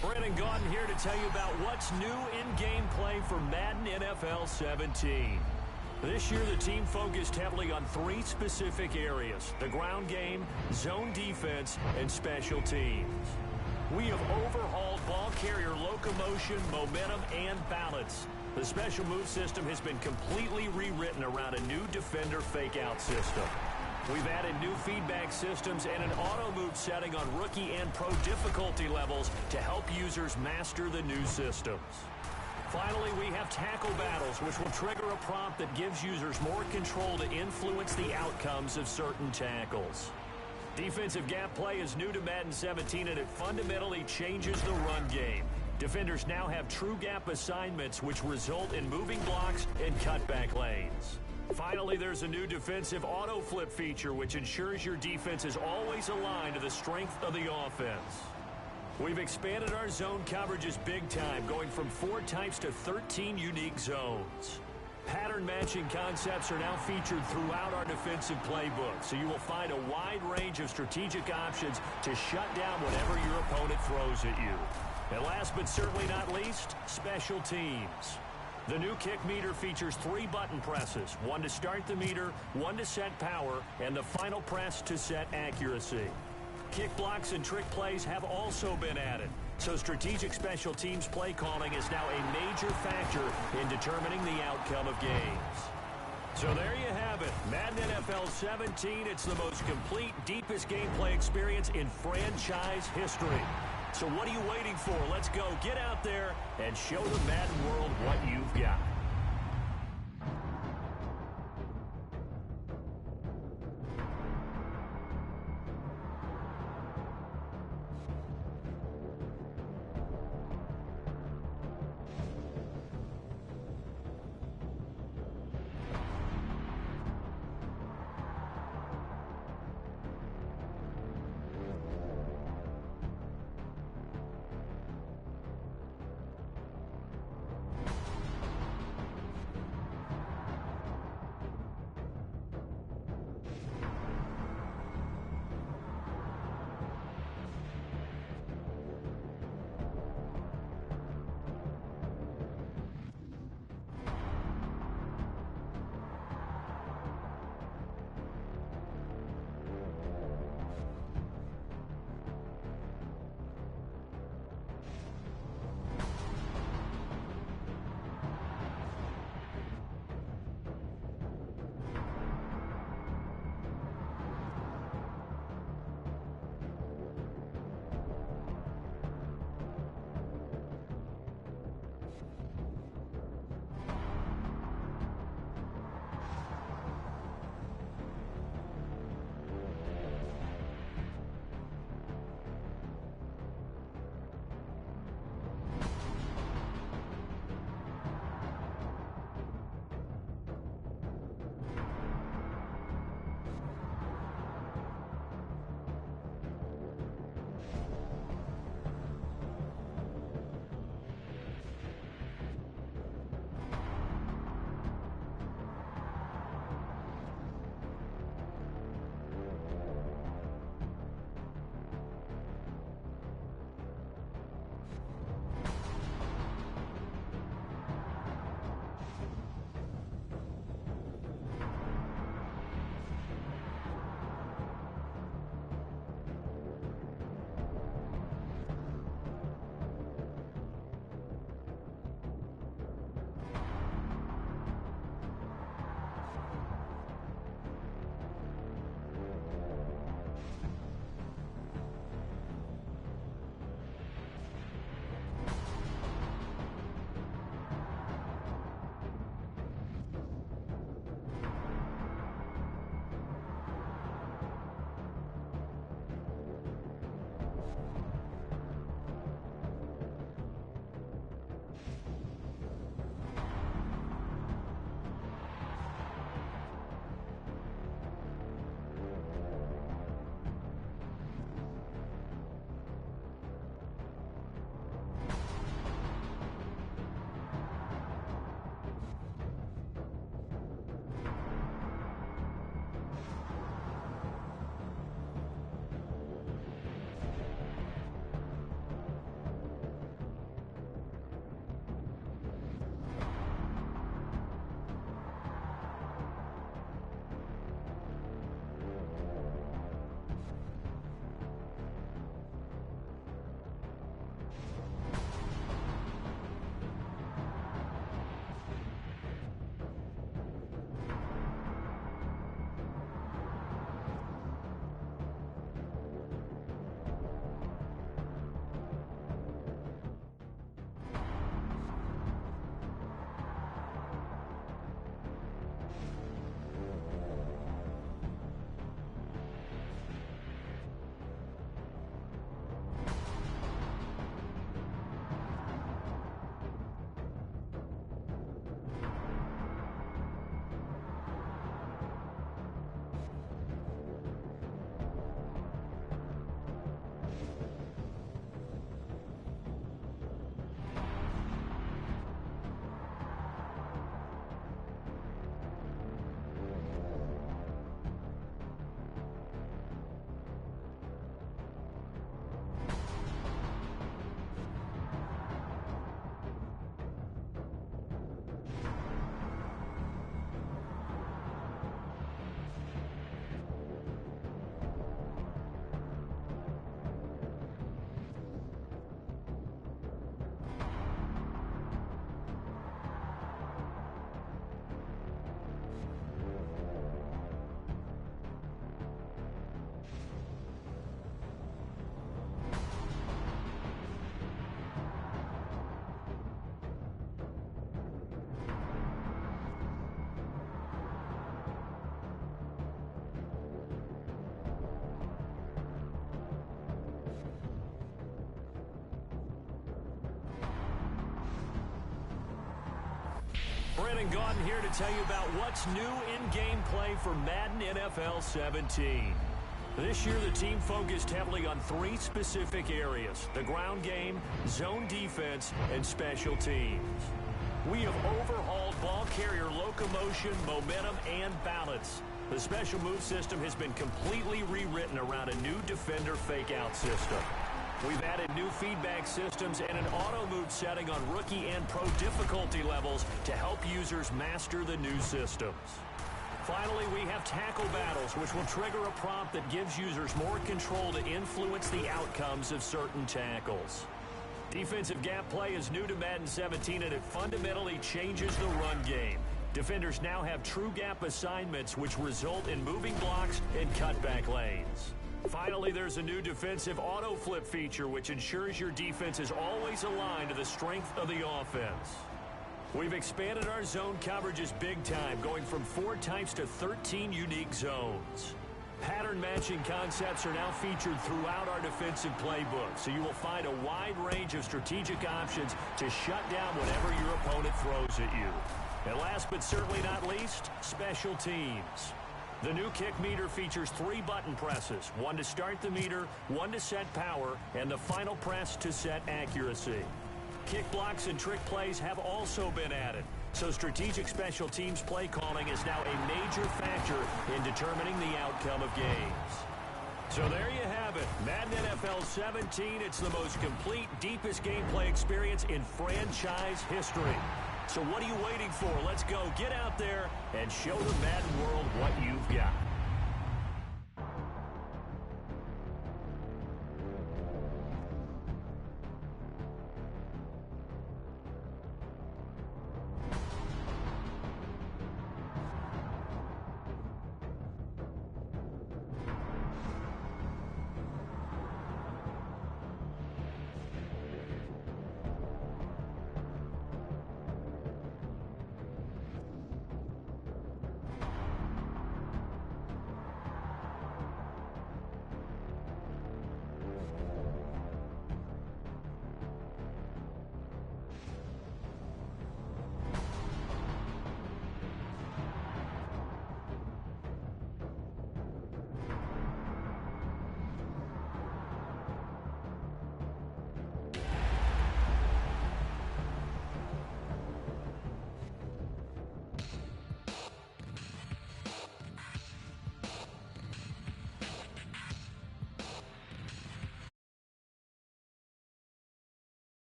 Brandon Gaudin here to tell you about what's new in gameplay for Madden NFL 17. This year, the team focused heavily on three specific areas: the ground game, zone defense, and special teams. We have overhauled ball carrier locomotion, momentum, and balance. The special move system has been completely rewritten around a new defender fake-out system. We've added new feedback systems and an auto-move setting on rookie and pro difficulty levels to help users master the new systems. Finally, we have tackle battles, which will trigger a prompt that gives users more control to influence the outcomes of certain tackles. Defensive gap play is new to Madden 17, and it fundamentally changes the run game. Defenders now have true gap assignments, which result in moving blocks and cutback lanes. Finally, there's a new defensive auto flip feature, which ensures your defense is always aligned to the strength of the offense. We've expanded our zone coverages big time, going from 4 types to 13 unique zones. Pattern matching concepts are now featured throughout our defensive playbook, so you will find a wide range of strategic options to shut down whatever your opponent throws at you. And last but certainly not least, special teams. The new kick meter features 3 button presses, one to start the meter, one to set power, and the final press to set accuracy. Kick blocks and trick plays have also been added, so strategic special teams play calling is now a major factor in determining the outcome of games. So there you have it, Madden NFL 17. It's the most complete, deepest gameplay experience in franchise history. So what are you waiting for? Let's go. Get out there and show the Madden world what you've got. Brandon Gaudin here to tell you about what's new in gameplay for Madden NFL 17. This year, the team focused heavily on three specific areas: the ground game, zone defense, and special teams. We have overhauled ball carrier locomotion, momentum, and balance. The special move system has been completely rewritten around a new defender fake-out system. We've added new feedback systems and an auto-move setting on rookie and pro difficulty levels to help users master the new systems. Finally, we have tackle battles, which will trigger a prompt that gives users more control to influence the outcomes of certain tackles. Defensive gap play is new to Madden 17, and it fundamentally changes the run game. Defenders now have true gap assignments, which result in moving blocks and cutback lanes. Finally, there's a new defensive auto flip feature, which ensures your defense is always aligned to the strength of the offense. We've expanded our zone coverages big time, going from 4 types to 13 unique zones. Pattern matching concepts are now featured throughout our defensive playbook, so you will find a wide range of strategic options to shut down whatever your opponent throws at you. And last but certainly not least, special teams. The new kick meter features 3 button presses: one to start the meter, one to set power, and the final press to set accuracy. Kick blocks and trick plays have also been added, so strategic special teams play calling is now a major factor in determining the outcome of games. So there you have it, Madden NFL 17. It's the most complete, deepest gameplay experience in franchise history. So what are you waiting for? Let's go. Get out there and show the Madden world what you've got.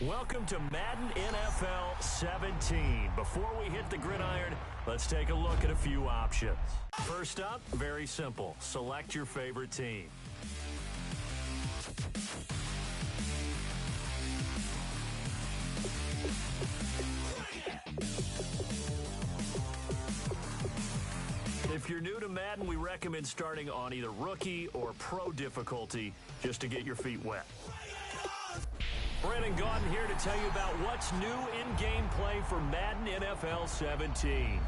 Welcome to Madden NFL 17. Before we hit the gridiron, let's take a look at a few options. First up, very simple. Select your favorite team. If you're new to Madden, we recommend starting on either rookie or pro difficulty just to get your feet wet. Brandon Gaudin here to tell you about what's new in gameplay for Madden NFL 17.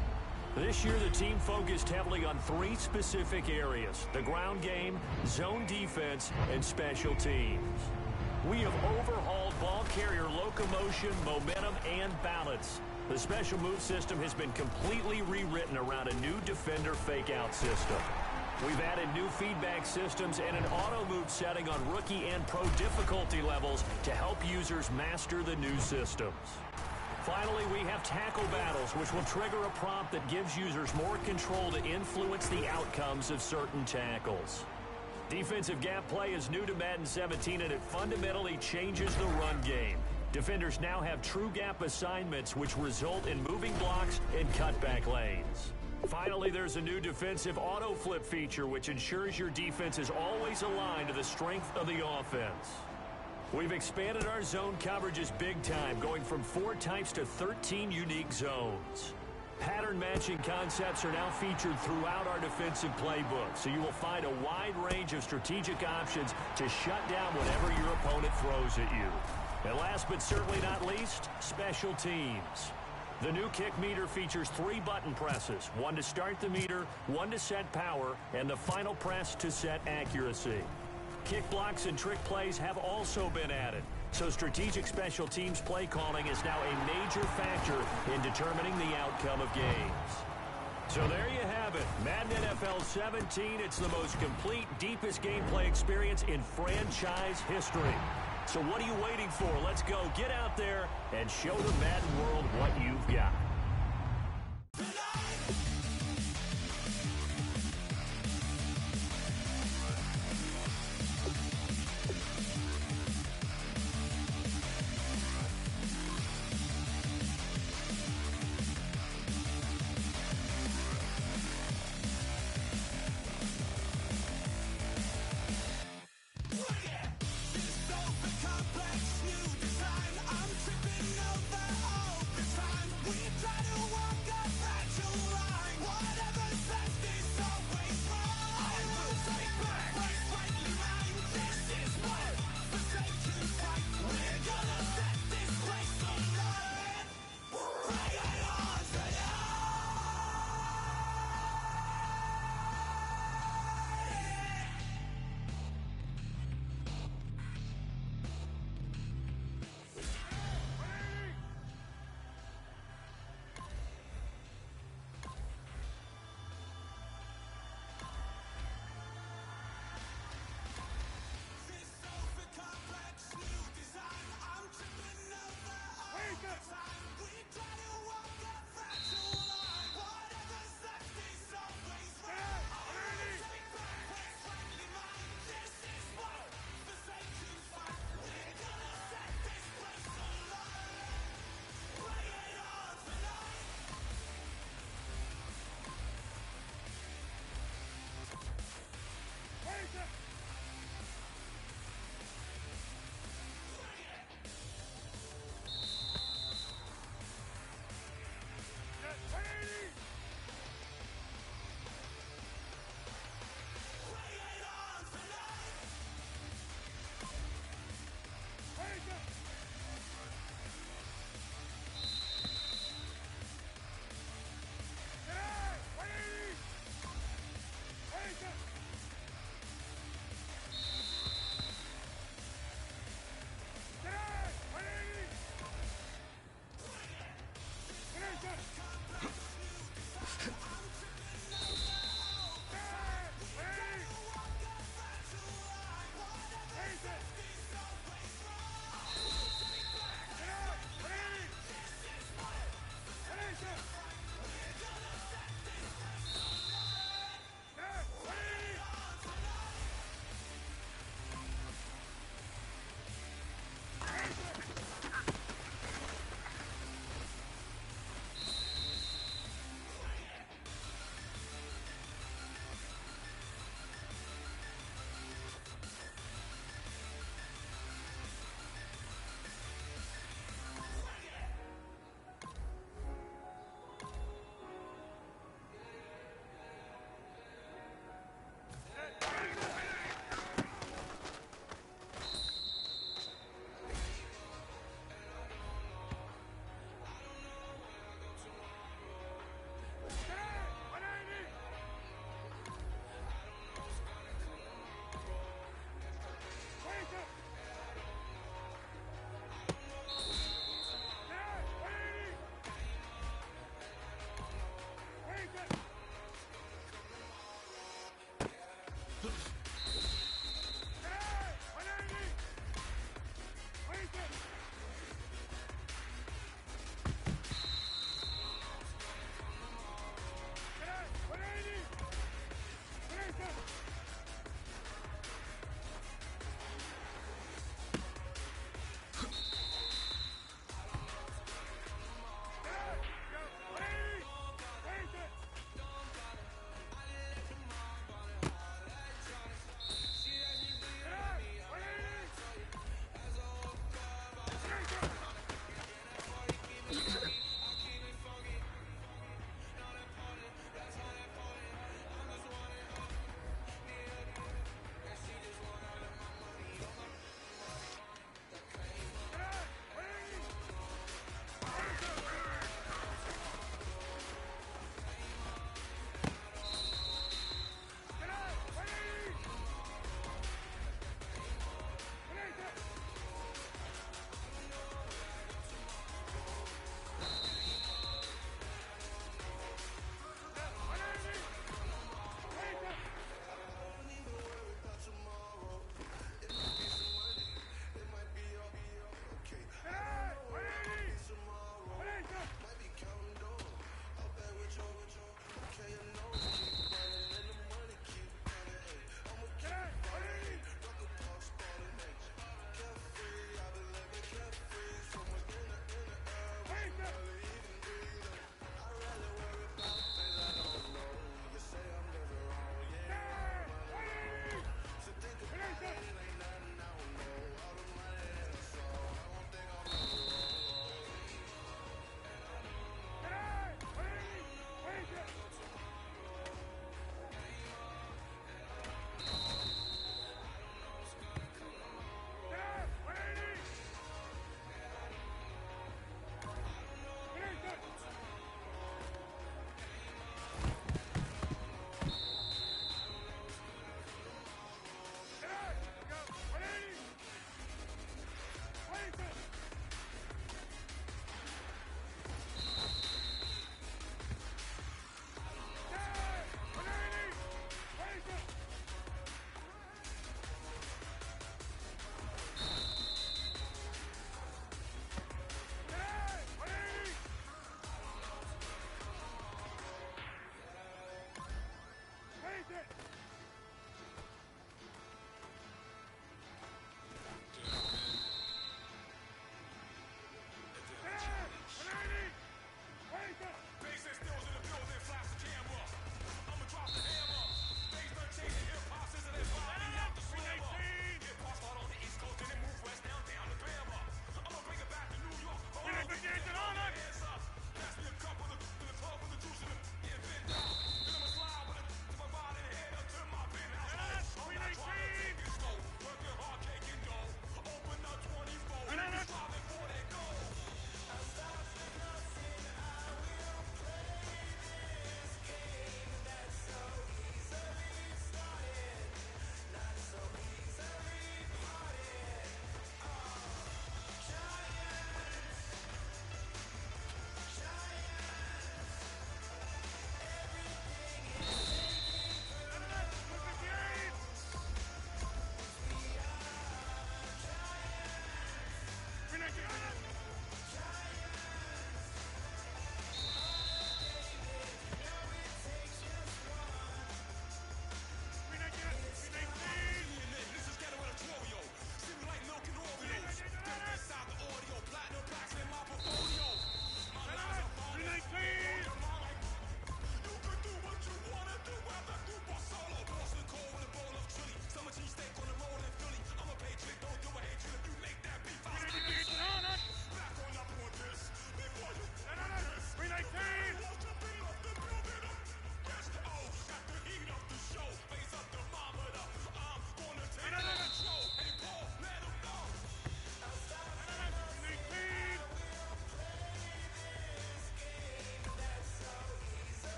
This year, the team focused heavily on 3 specific areas: the ground game, zone defense, and special teams. We have overhauled ball carrier locomotion, momentum, and balance. The special move system has been completely rewritten around a new defender fake-out system. We've added new feedback systems and an auto-move setting on rookie and pro difficulty levels to help users master the new systems. Finally, we have tackle battles, which will trigger a prompt that gives users more control to influence the outcomes of certain tackles. Defensive gap play is new to Madden 17, and it fundamentally changes the run game. Defenders now have true gap assignments, which result in moving blocks and cutback lanes. Finally, there's a new defensive auto flip feature, which ensures your defense is always aligned to the strength of the offense. We've expanded our zone coverages big time, going from 4 types to 13 unique zones. Pattern matching concepts are now featured throughout our defensive playbook, so you will find a wide range of strategic options to shut down whatever your opponent throws at you. And last but certainly not least, special teams. The new kick meter features 3 button presses, one to start the meter, one to set power, and the final press to set accuracy. Kick blocks and trick plays have also been added, so strategic special teams play calling is now a major factor in determining the outcome of games. So there you have it, Madden NFL 17. It's the most complete, deepest gameplay experience in franchise history. So what are you waiting for? Let's go. Get out there and show the Madden world what you've got. Complex new design. I'm tripping over all the time. We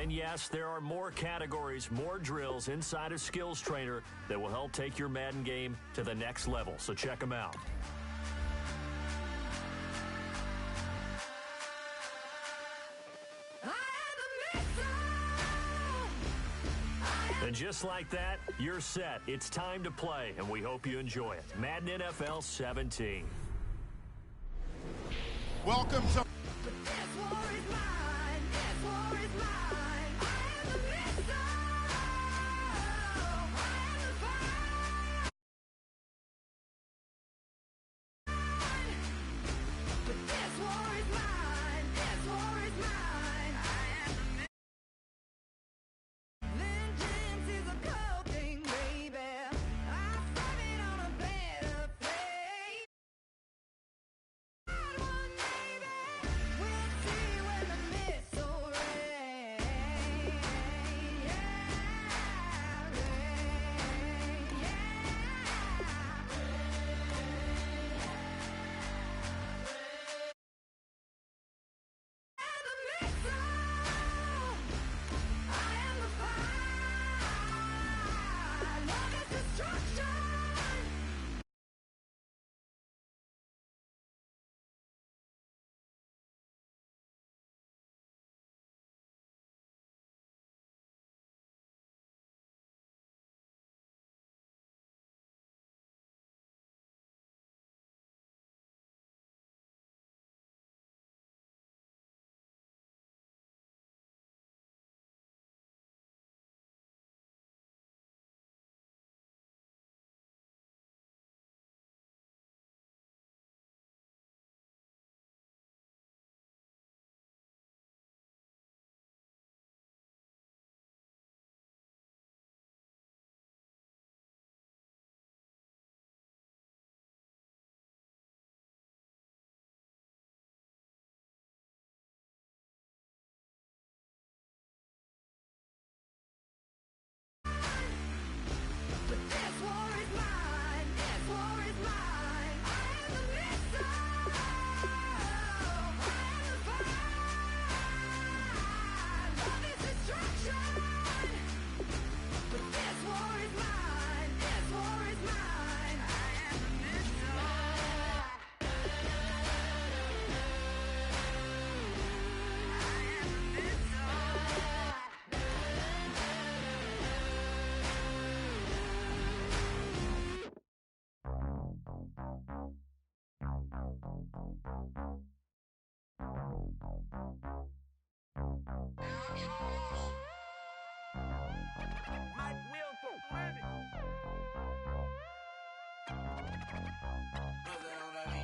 And yes, there are more categories, more drills inside of Skills Trainer that will help take your Madden game to the next level. So check them out. And just like that, you're set. It's time to play, and we hope you enjoy it. Madden NFL 17. Welcome to...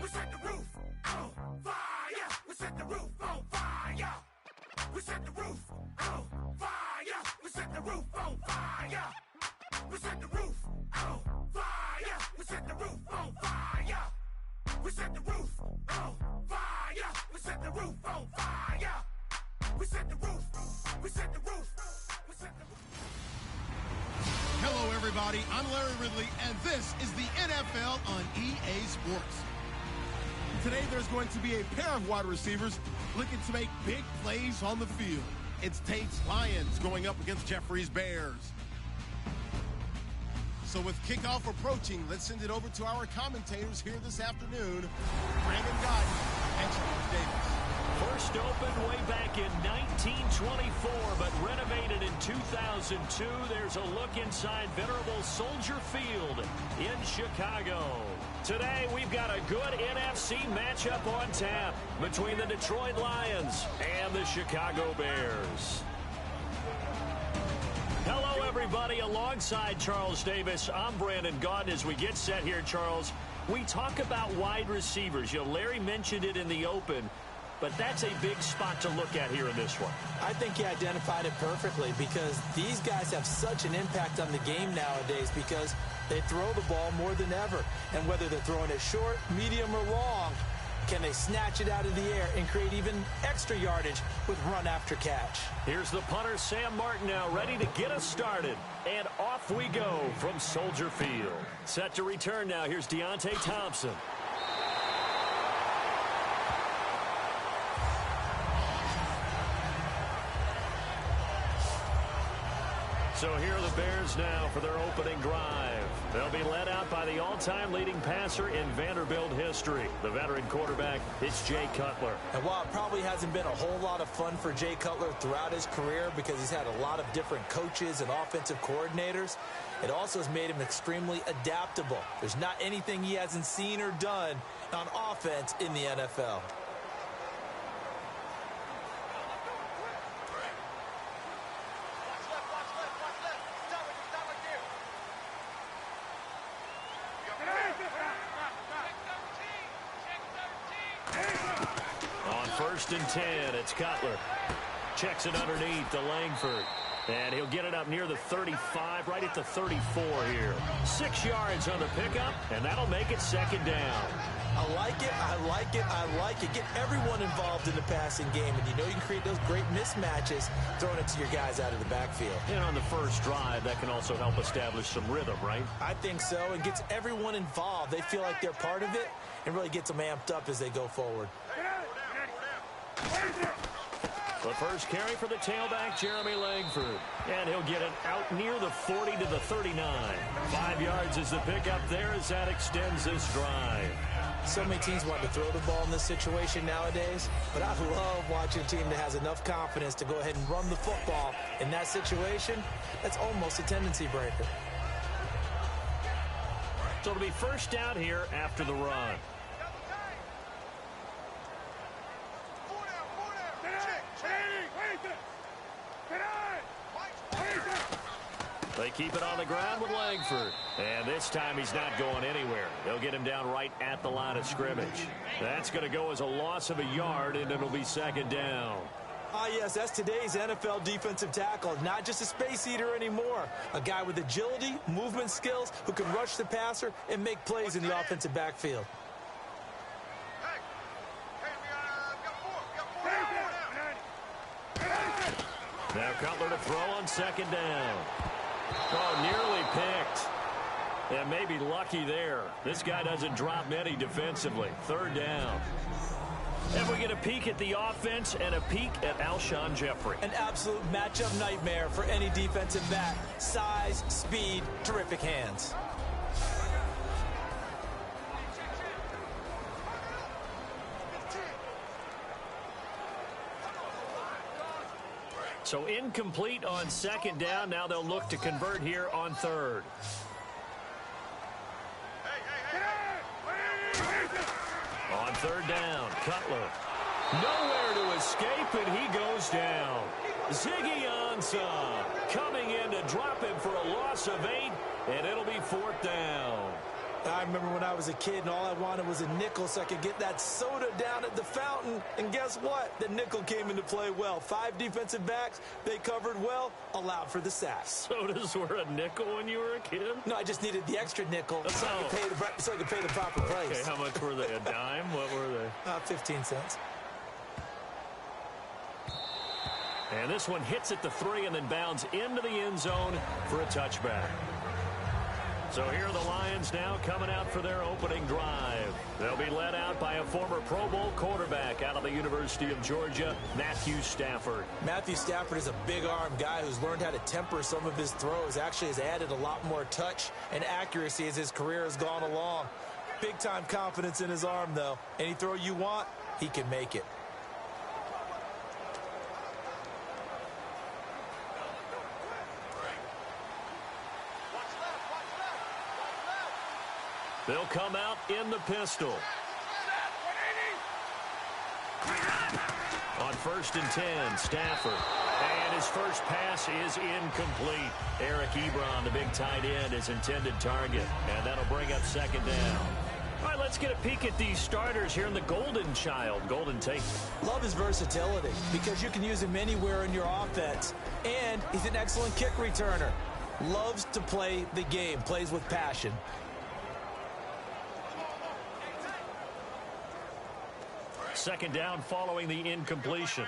We set the roof on fire. We set the roof on fire. We set the roof on fire. We set the roof on fire. We set the roof on fire. We set the roof on fire. We set the roof on fire. We set the roof on fire. We set the roof. We set the roof. We set the roof. Hello, everybody. I'm Larry Ridley, and this is the NFL on EA Sports. Today, there's going to be a pair of wide receivers looking to make big plays on the field. It's Tate's Lions going up against Jeffrey's Bears. So with kickoff approaching, let's send it over to our commentators here this afternoon, Brandon Gordon and Charles Davis. First opened way back in 1924, but renovated in 2002. There's a look inside venerable Soldier Field in Chicago. Today, we've got a good NFC matchup on tap between the Detroit Lions and the Chicago Bears. Hello, everybody. Alongside Charles Davis, I'm Brandon Gordon. As we get set here, Charles, we talk about wide receivers. You know, Larry mentioned it in the open, but that's a big spot to look at here in this one. I think he identified it perfectly because these guys have such an impact on the game nowadays because they throw the ball more than ever. And whether they're throwing it short, medium, or long, can they snatch it out of the air and create even extra yardage with run after catch? Here's the punter, Sam Martin, now ready to get us started. And off we go from Soldier Field. Set to return now. Here's Deontay Thompson. So here are the Bears now for their opening drive. They'll be led out by the all-time leading passer in Vanderbilt history. The veteran quarterback, it's Jay Cutler. And while it probably hasn't been a whole lot of fun for Jay Cutler throughout his career because he's had a lot of different coaches and offensive coordinators, it also has made him extremely adaptable. There's not anything he hasn't seen or done on offense in the NFL. First and 10, it's Cutler. Checks it underneath to Langford. And he'll get it up near the 35, right at the 34 here. 6 yards on the pickup, and that'll make it second down. I like it, I like it, I like it. Get everyone involved in the passing game, and you know you can create those great mismatches throwing it to your guys out of the backfield. And on the first drive, that can also help establish some rhythm, right? I think so. It gets everyone involved. They feel like they're part of it and really gets them amped up as they go forward. The first carry for the tailback, Jeremy Langford. And he'll get it out near the 40 to the 39. 5 yards is the pickup there as that extends this drive. So many teams want to throw the ball in this situation nowadays, but I love watching a team that has enough confidence to go ahead and run the football in that situation. That's almost a tendency breaker. So it'll be first down here after the run. They keep it on the ground with Langford. And this time he's not going anywhere. They'll get him down right at the line of scrimmage. That's going to go as a loss of a yard, and it'll be second down. Ah, yes, that's today's NFL defensive tackle. Not just a space eater anymore. A guy with agility, movement skills, who can rush the passer and make plays in the offensive backfield. Now Cutler to throw on second down. Oh, nearly picked. And maybe lucky there. This guy doesn't drop many defensively. Third down. And we get a peek at the offense and a peek at Alshon Jeffrey. An absolute matchup nightmare for any defensive back. Size, speed, terrific hands. So incomplete on second down. Now they'll look to convert here on third. On third down, Cutler. Nowhere to escape, and he goes down. Ziggy Ansah coming in to drop him for a loss of 8, and it'll be fourth down. I remember when I was a kid and all I wanted was a nickel so I could get that soda down at the fountain. And guess what? The nickel came into play well. 5 defensive backs, they covered well, allowed for the sack. Sodas were a nickel when you were a kid? No, I just needed the extra nickel so I could pay the proper price. Okay, how much were they? A dime? What were they? 15 cents. And this one hits at the 3 and then bounds into the end zone for a touchback. So here are the Lions now coming out for their opening drive. They'll be led out by a former Pro Bowl quarterback out of the University of Georgia, Matthew Stafford. Matthew Stafford is a big-arm guy who's learned how to temper some of his throws. Actually has added a lot more touch and accuracy as his career has gone along. Big-time confidence in his arm, though. Any throw you want, he can make it. They'll come out in the pistol. On first and 10, Stafford. And his first pass is incomplete. Eric Ebron, the big tight end, his intended target. And that'll bring up second down. All right, let's get a peek at these starters here in the Golden Child. Golden Tate. Love his versatility because you can use him anywhere in your offense. And he's an excellent kick returner. Loves to play the game, plays with passion. Second down following the incompletion.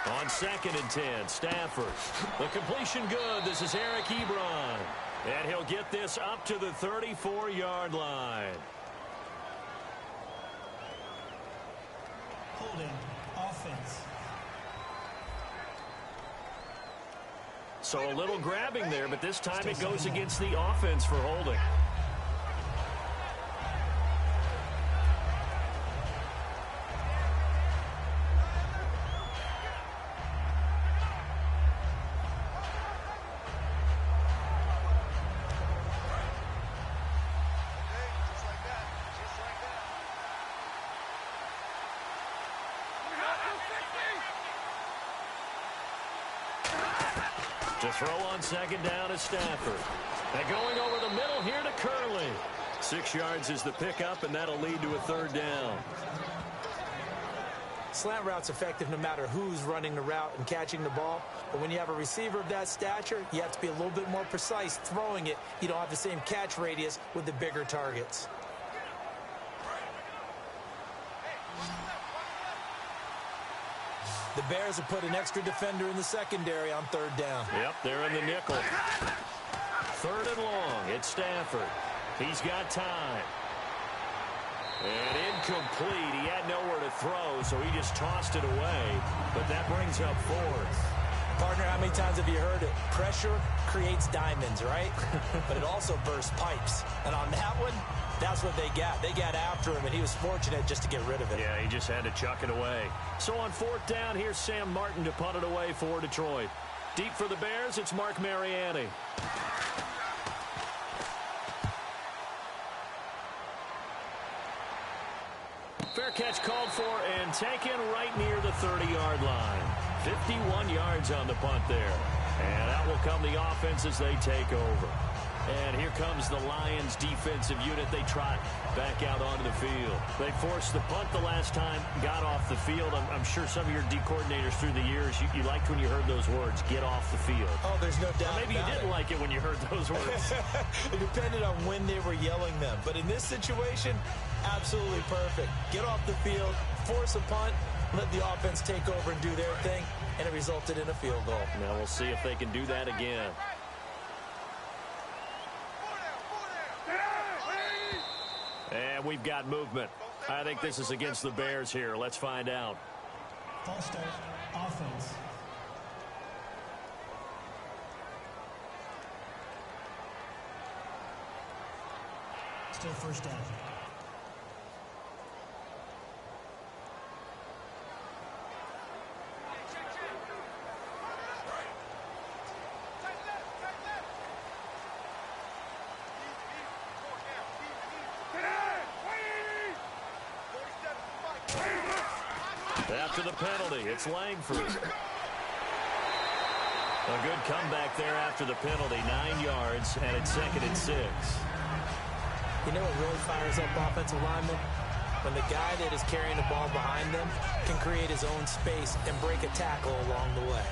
On second and 10, Stafford. The completion good. This is Eric Ebron. And he'll get this up to the 34-yard line. Holding. Offense. So a little grabbing there, but this time it goes against the offense for holding. To throw on second down is Stafford. And going over the middle here to Curley. 6 yards is the pickup, and that'll lead to a third down. Slant route's effective no matter who's running the route and catching the ball. But when you have a receiver of that stature, you have to be a little bit more precise throwing it. You don't have the same catch radius with the bigger targets. The Bears have put an extra defender in the secondary on third down. Yep, they're in the nickel. Third and long. It's Stafford. He's got time. And incomplete. He had nowhere to throw, so he just tossed it away. But that brings up fourth. Partner, how many times have you heard it? Pressure creates diamonds, right? But it also bursts pipes. And on that one, that's what they got. They got after him, and he was fortunate just to get rid of it. Yeah, he just had to chuck it away. So on fourth down, here's Sam Martin to punt it away for Detroit. Deep for the Bears, it's Mark Mariani. Fair catch called for and taken right near the 30-yard line. 51 yards on the punt there. And out will come the offense as they take over. And here comes the Lions defensive unit. They trot back out onto the field. They forced the punt the last time, got off the field. I'm sure some of your D coordinators through the years, you liked when you heard those words, get off the field. Oh, there's no doubt. Or maybe you didn't like it when you heard those words. It depended on when they were yelling them. But in this situation, absolutely perfect. Get off the field, force a punt, let the offense take over and do their thing, and it resulted in a field goal. Now we'll see if they can do that again. And we've got movement. I think this is against the Bears here. Let's find out. False start. Offense. Still first down. After the penalty, it's Langford. A good comeback there after the penalty. 9 yards, and it's 2nd and 6. You know what really fires up offensive linemen? When the guy that is carrying the ball behind them can create his own space and break a tackle along the way.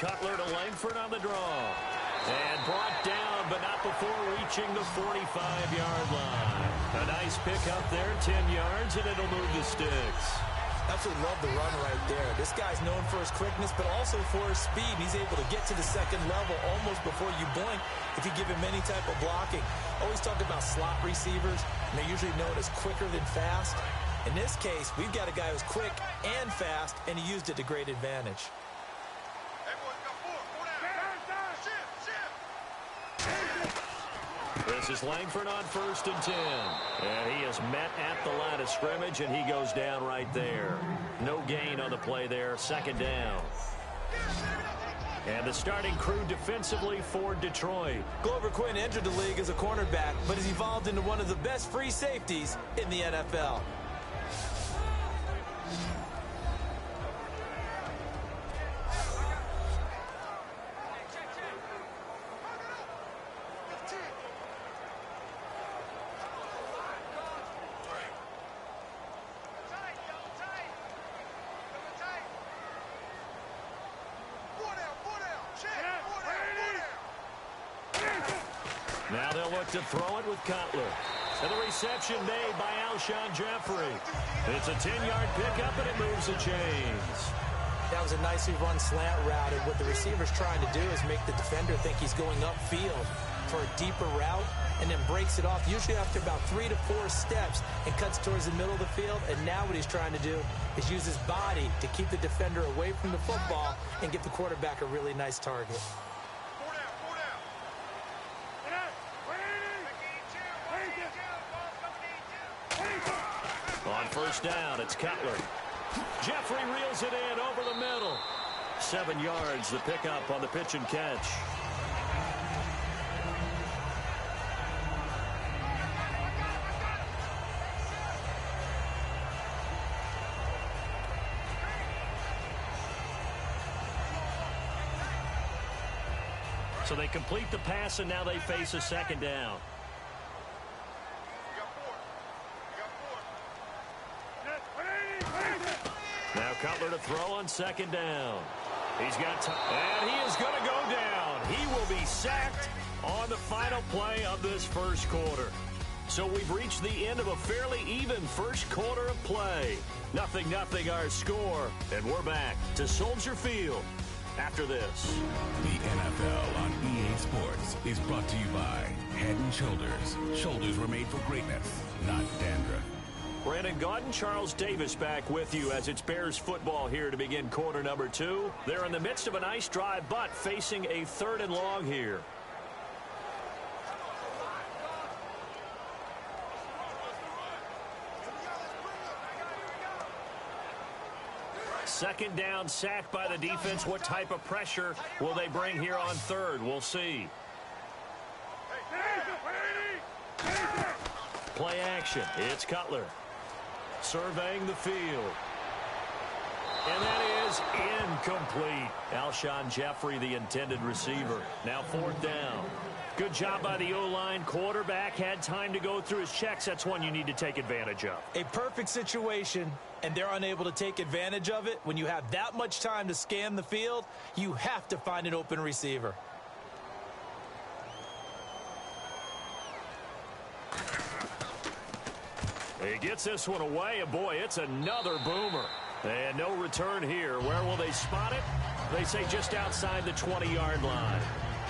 Cutler to Langford on the draw. And brought down, but not before reaching the 45-yard line. A nice pickup there, 10 yards, and it'll move the sticks. Absolutely love the run right there. This guy's known for his quickness, but also for his speed. He's able to get to the second level almost before you blink if you give him any type of blocking. Always talk about slot receivers, and they're usually known as quicker than fast. In this case, we've got a guy who's quick and fast, and he used it to great advantage. This is Langford on 1st and 10. And he is met at the line of scrimmage, and he goes down right there. No gain on the play there. 2nd down. And the starting crew defensively for Detroit. Glover Quinn entered the league as a cornerback, but has evolved into one of the best free safeties in the NFL. Now they'll look to throw it with Cutler. And the reception made by Alshon Jeffrey. It's a 10-yard pickup, and it moves the chains. That was a nicely run slant route, and what the receiver's trying to do is make the defender think he's going upfield for a deeper route, and then breaks it off, usually after about 3 to 4 steps, and cuts towards the middle of the field. And now what he's trying to do is use his body to keep the defender away from the football and give the quarterback a really nice target. On first down, it's Cutler. Jeffrey reels it in over the middle. 7 yards, the pickup on the pitch and catch. So they complete the pass, and now they face a second down. Now Cutler to throw on second down. He's got time, and he is going to go down. He will be sacked on the final play of this first quarter. So we've reached the end of a fairly even first quarter of play. 0-0 our score, and we're back to Soldier Field after this. The NFL on EA Sports is brought to you by Head & Shoulders. Shoulders were made for greatness, not dandruff. Brandon Gaudin, Charles Davis back with you as it's Bears football here to begin quarter number 2. They're in the midst of a nice drive, but facing a 3rd and long here. Second down, sacked by the defense. What type of pressure will they bring here on 3rd? We'll see. Play action. It's Cutler surveying the field. And that is incomplete. Alshon Jeffrey, the intended receiver. Now 4th down. Good job by the O-line. Quarterback had time to go through his checks. That's one you need to take advantage of. A perfect situation, and they're unable to take advantage of it. When you have that much time to scan the field, you have to find an open receiver. He gets this one away, and boy, it's another boomer. And no return here. Where will they spot it? They say just outside the 20-yard line.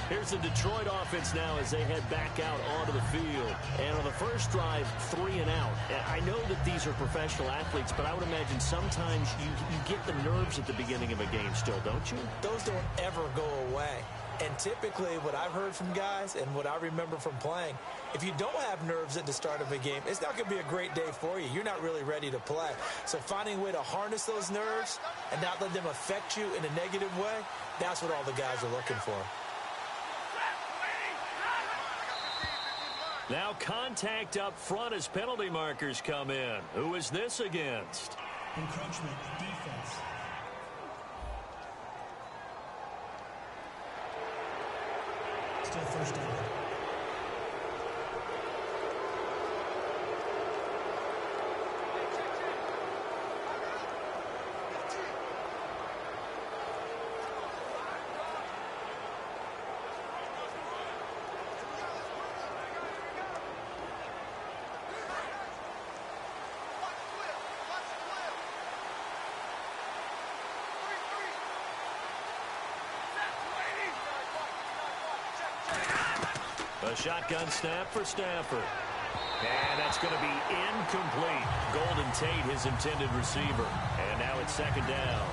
Here's the Detroit offense now as they head back out onto the field. And on the first drive, 3 and out. And I know that these are professional athletes, but I would imagine sometimes you get the nerves at the beginning of a game still, don't you? Those don't ever go away. And typically what I've heard from guys and what I remember from playing, if you don't have nerves at the start of a game, it's not going to be a great day for you. You're not really ready to play. So finding a way to harness those nerves and not let them affect you in a negative way, that's what all the guys are looking for. Now contact up front as penalty markers come in. Who is this against? Encroachment, defense. Still first down. A shotgun snap for Stafford. And that's going to be incomplete. Golden Tate, his intended receiver. And now it's second down.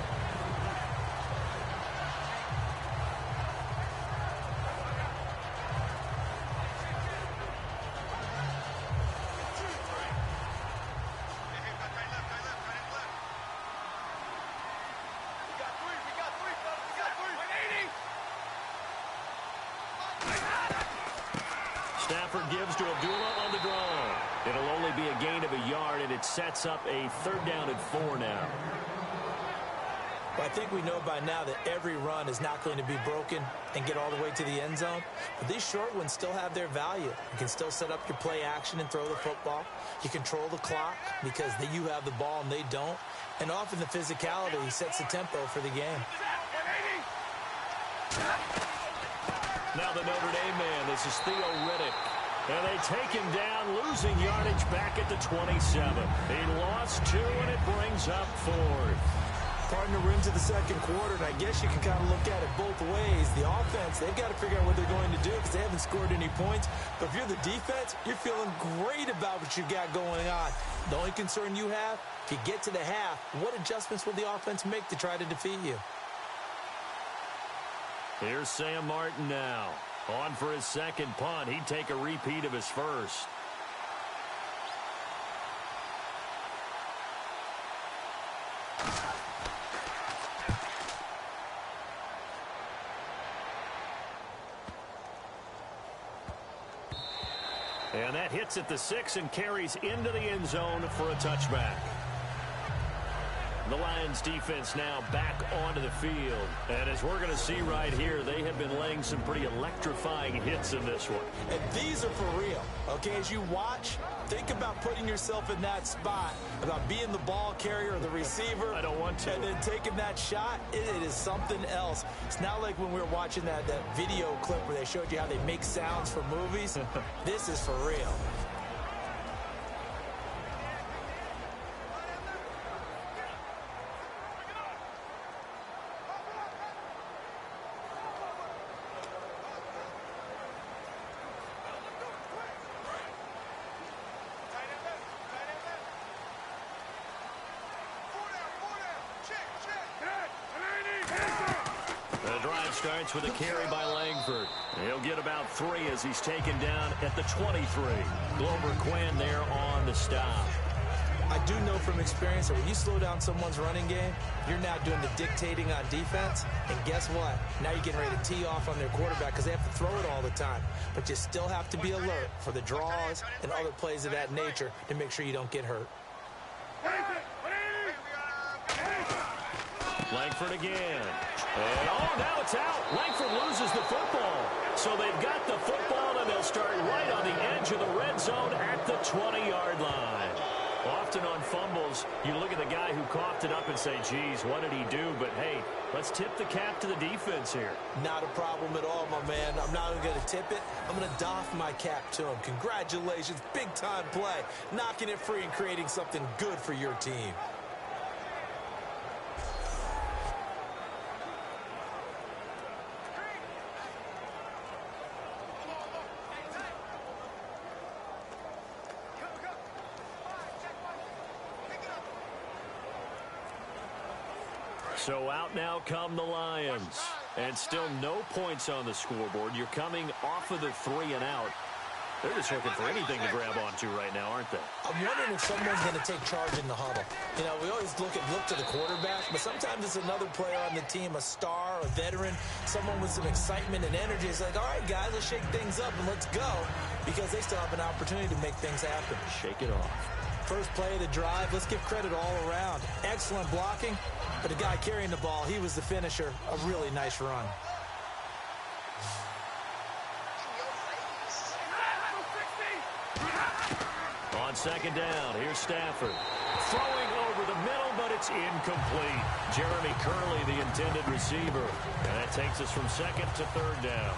Stafford gives to Abdullah on the draw. It'll only be a gain of a yard, and it sets up a 3rd down and 4 now. Well, I think we know by now that every run is not going to be broken and get all the way to the end zone. But these short ones still have their value. You can still set up your play action and throw the football. You control the clock because you have the ball and they don't. And often the physicality sets the tempo for the game. Now the Notre Dame man, this is Theo Riddick. And they take him down, losing yardage back at the 27. He lost 2, and it brings up 4th. Partner, we're into the second quarter, and I guess you can kind of look at it both ways. The offense, they've got to figure out what they're going to do because they haven't scored any points. But if you're the defense, you're feeling great about what you got going on. The only concern you have, if you get to the half, what adjustments will the offense make to try to defeat you? Here's Sam Martin now. On for his second punt. He'd take a repeat of his first. And that hits at the 6 and carries into the end zone for a touchback. The Lions defense now back onto the field. And as we're going to see right here, they have been laying some pretty electrifying hits in this one. And these are for real. Okay, as you watch, think about putting yourself in that spot, about being the ball carrier or the receiver. I don't want to. And then taking that shot, it is something else. It's not like when we were watching that video clip where they showed you how they make sounds for movies. This is for real. Starts with a carry by Langford. He'll get about 3 as he's taken down at the 23. Glover Quinn there on the stop. I do know from experience that when you slow down someone's running game, you're now doing the dictating on defense. And guess what? Now you're getting ready to tee off on their quarterback because they have to throw it all the time. But you still have to be alert for the draws and other plays of that nature to make sure you don't get hurt. Langford again. And now it's out. Langford loses the football. So they've got the football, and they'll start right on the edge of the red zone at the 20-yard line. Often on fumbles, you look at the guy who coughed it up and say, geez, what did he do? But, hey, let's tip the cap to the defense here. Not a problem at all, my man. I'm not even going to tip it. I'm going to doff my cap to him. Congratulations. Big-time play. Knocking it free and creating something good for your team. So out now come the Lions. And still no points on the scoreboard. You're coming off of the 3 and out. They're just looking for anything to grab onto right now, aren't they? I'm wondering if someone's going to take charge in the huddle. You know, we always look to the quarterback, but sometimes it's another player on the team, a star, a veteran, someone with some excitement and energy. It's like, all right, guys, let's shake things up and let's go, because they still have an opportunity to make things happen. Shake it off. First play of the drive, let's give credit all around. Excellent blocking, but the guy carrying the ball, he was the finisher. A really nice run. On second down, here's Stafford. Throwing over the middle, but it's incomplete. Jeremy Curley, the intended receiver. And that takes us from second to third down.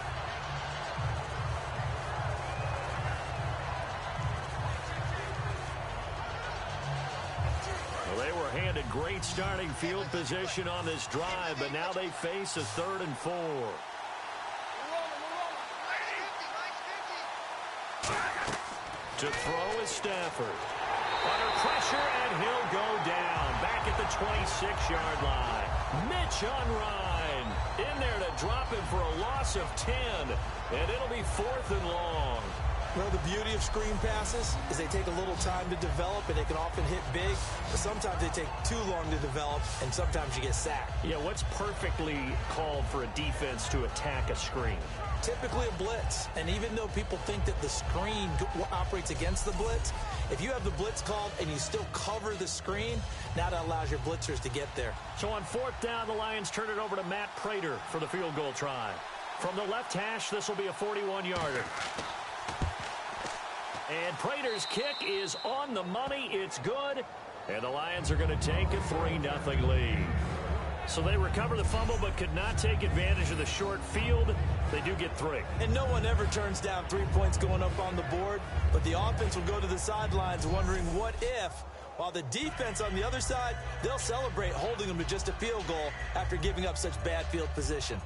Well, they were handed great starting field position on this drive, but now they face a 3rd and 4. To throw is Stafford. Under pressure, and he'll go down. Back at the 26-yard line. Mitch Unrein in there to drop him for a loss of 10. And it'll be 4th and long. Well, the beauty of screen passes is they take a little time to develop, and they can often hit big. But sometimes they take too long to develop, and sometimes you get sacked. Yeah, what's perfectly called for a defense to attack a screen? Typically a blitz, and even though people think that the screen operates against the blitz, if you have the blitz called and you still cover the screen, now that allows your blitzers to get there. So on 4th down, the Lions turn it over to Matt Prater for the field goal try. From the left hash, this will be a 41-yarder. And Prater's kick is on the money. It's good. And the Lions are going to take a 3-0 lead. So they recover the fumble but could not take advantage of the short field. They do get 3. And no one ever turns down 3 points going up on the board, but the offense will go to the sidelines wondering what if, while the defense on the other side, they'll celebrate holding them to just a field goal after giving up such bad field position.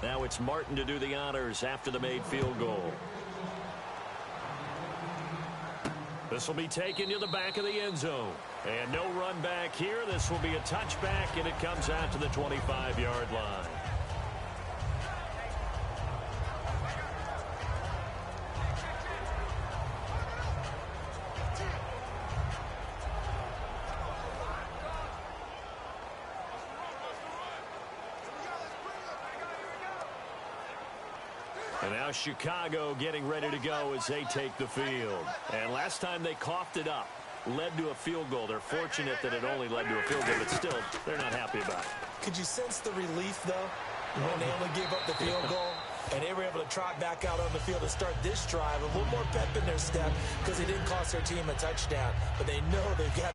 Now it's Martin to do the honors after the made field goal. This will be taken to the back of the end zone. And no run back here. This will be a touchback, and it comes out to the 25-yard line. And now Chicago getting ready to go as they take the field. And last time they coughed it up, led to a field goal. They're fortunate that it only led to a field goal, but still, they're not happy about it. Could you sense the relief, though, when they only gave up the field goal? And they were able to trot back out on the field to start this drive. A little more pep in their step because they didn't cost their team a touchdown. But they know they've got